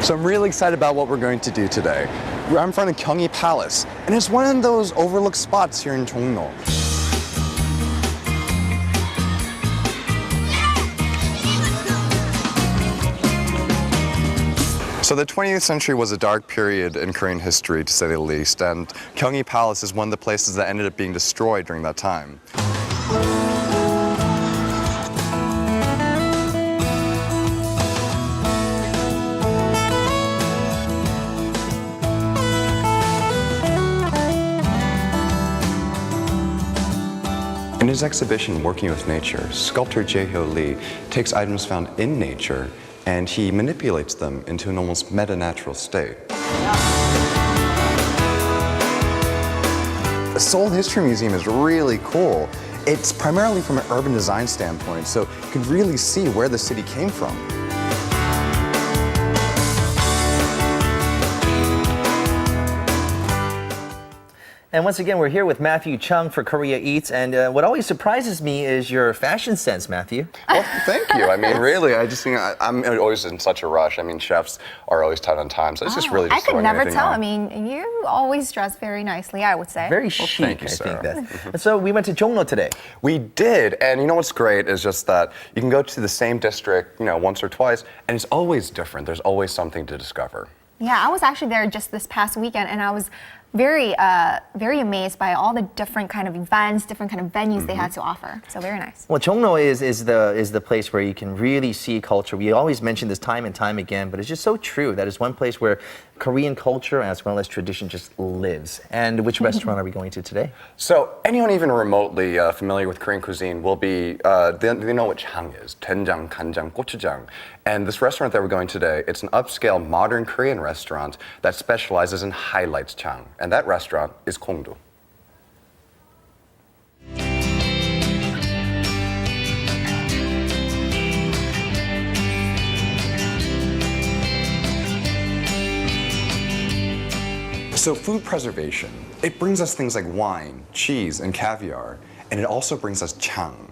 So I'm really excited about what we're going to do today. I'm in front of Gyeonggi Palace, and it's one of those overlooked spots here in JongRo. So the 20th century was a dark period in Korean history, to say the least, and Gyeonggi Palace is one of the places that ended up being destroyed during that time. In his exhibition, Working with Nature, sculptor Jae-hyo Lee takes items found in nature and he manipulates them into an almost meta-natural state. The Seoul History Museum is really cool. It's primarily from an urban design standpoint, so you can really see where the city came from. And once again, we're here with Matthew Chung for Korea Eats, and what always surprises me is your fashion sense, Matthew. Well, thank you. I mean, really, I just think I'm always in such a rush. I mean, chefs are always tight on time, so it's just really just I could never tell. On. I mean, you always dress very nicely, I would say. Very chic, thank you, I Sarah. think that. And so we went to JongRo today. We did, and you know what's great is just that you can go to the same district, once or twice, and it's always different. There's always something to discover. Yeah, I was actually there just this past weekend, and I was very amazed by all the different kind of events, different kind of venues they had to offer. So very nice. Well, JongRo is the place where you can really see culture. We always mention this time and time again, but it's just so true. That is one place where Korean culture as well as tradition just lives. And which restaurant are we going to today? So anyone even remotely familiar with Korean cuisine will be, they know what jang is. 된장, 간장, 고추장. And this restaurant that we're going today, it's an upscale modern Korean restaurant that specializes in highlights jang. And that restaurant is Gongdu. So food preservation, it brings us things like wine, cheese, and caviar, and it also brings us jang.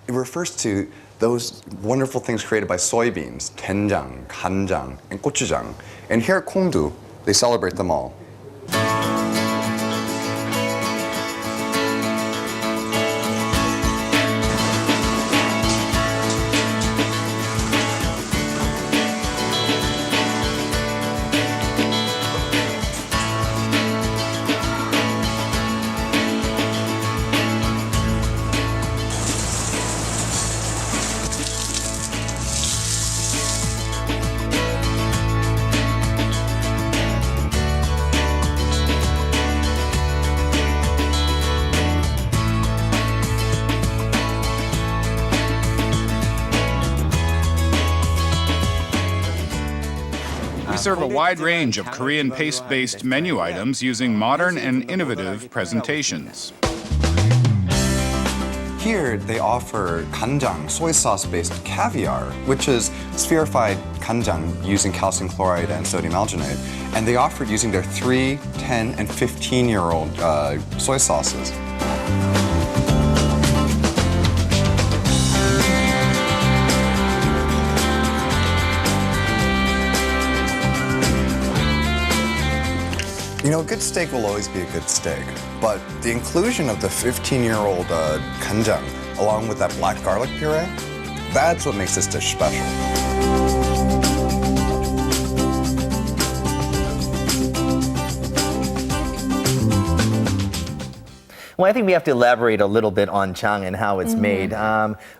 It refers to those wonderful things created by soybeans, 된장, 간장, and gochujang. And here at Gongdu, they celebrate them all. We serve a wide range of Korean paste-based menu items using modern and innovative presentations. Here, they offer 간장, soy sauce-based caviar, which is spherified 간장 using calcium chloride and sodium alginate. And they offer it using their 3, 10, and 15-year-old soy sauces. A good steak will always be a good steak, but the inclusion of the 15-year-old 간장 along with that black garlic puree, that's what makes this dish special. Well, I think we have to elaborate a little bit on jang and how it's made.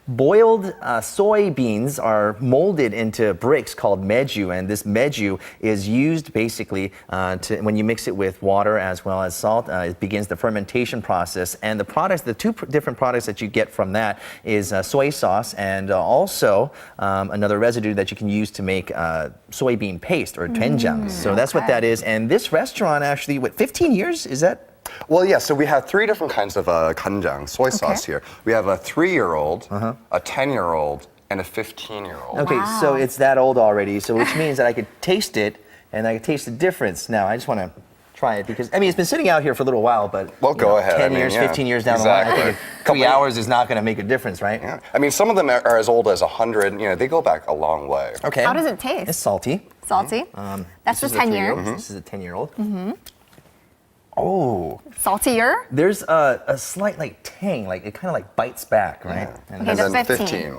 Boiled soybeans are molded into bricks called meju, and this meju is used basically when you mix it with water as well as salt. It begins the fermentation process, and the two different products that you get from that is soy sauce and also another residue that you can use to make soybean paste or doenjang. So that's what that is. And this restaurant actually, 15 years, is that? Well, yeah, so we have 3 different kinds of 간장, soy sauce here. We have a 3-year-old, a 10-year-old, and a 15-year-old. Okay, so it's that old already, so which means that I could taste it and I could taste the difference. Now, I just want to try it because, I mean, it's been sitting out here for a little while, but Well, go ahead. 10 years, 15 years down the line, I think 3 hours is not going to make a difference, right? Yeah. I mean, some of them are as old as 100. You know, they go back a long way. Okay. How does it taste? It's salty. Salty. That's the This is a 10 year. 3-year-old. This is a 10-year-old. Oh, Saltier. there's a slight like tang, like it kind of like bites back, right? And Okay, And that's then 15.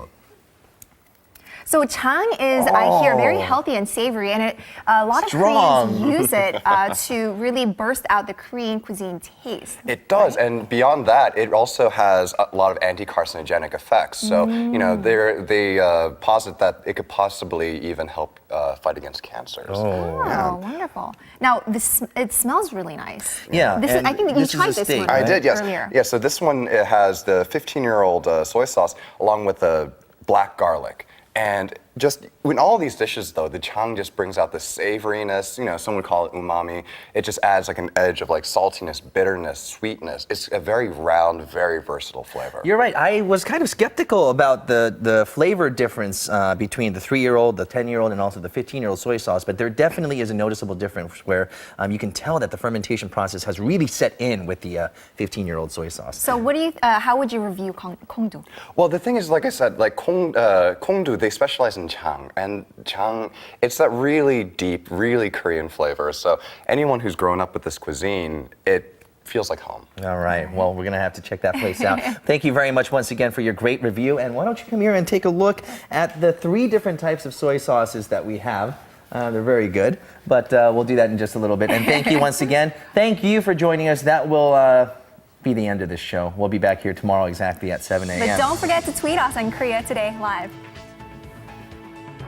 So chang is, I hear, very healthy and savory, and a lot of Strong. Koreans use it to really burst out the Korean cuisine taste. It does, and beyond that, it also has a lot of anti-carcinogenic effects. So, you know, they posit that it could possibly even help fight against cancers. Oh, wonderful. Now, it smells really nice. Yeah, This is, and I think that you this is tried a this steak, one right? I did, yes. earlier. Yeah, so this one it has the 15-year-old soy sauce along with the black garlic. And just in all these dishes, though, the chang just brings out the savoriness. You know, some would call it umami. It just adds like an edge of like saltiness, bitterness, sweetness. It's a very round, very versatile flavor. You're right. I was kind of skeptical about the flavor difference between the 3-year-old, the 10-year-old, and also the 15-year-old soy sauce. But there definitely is a noticeable difference where you can tell that the fermentation process has really set in with the 15-year-old soy sauce. So what do you, how would you review Kongdu? Well, the thing is, like I said, like Kongdu, they specialize in chang, and chang, it's that really deep, really Korean flavor. So anyone who's grown up with this cuisine, it feels like home. All right. Well, we're going to have to check that place out. Thank you very much once again for your great review. And why don't you come here and take a look at the 3 different types of soy sauces that we have. They're very good, but we'll do that in just a little bit. And thank you once again. Thank you for joining us. That will be the end of this show. We'll be back here tomorrow exactly at 7 a.m. But don't forget to tweet us on Korea Today Live.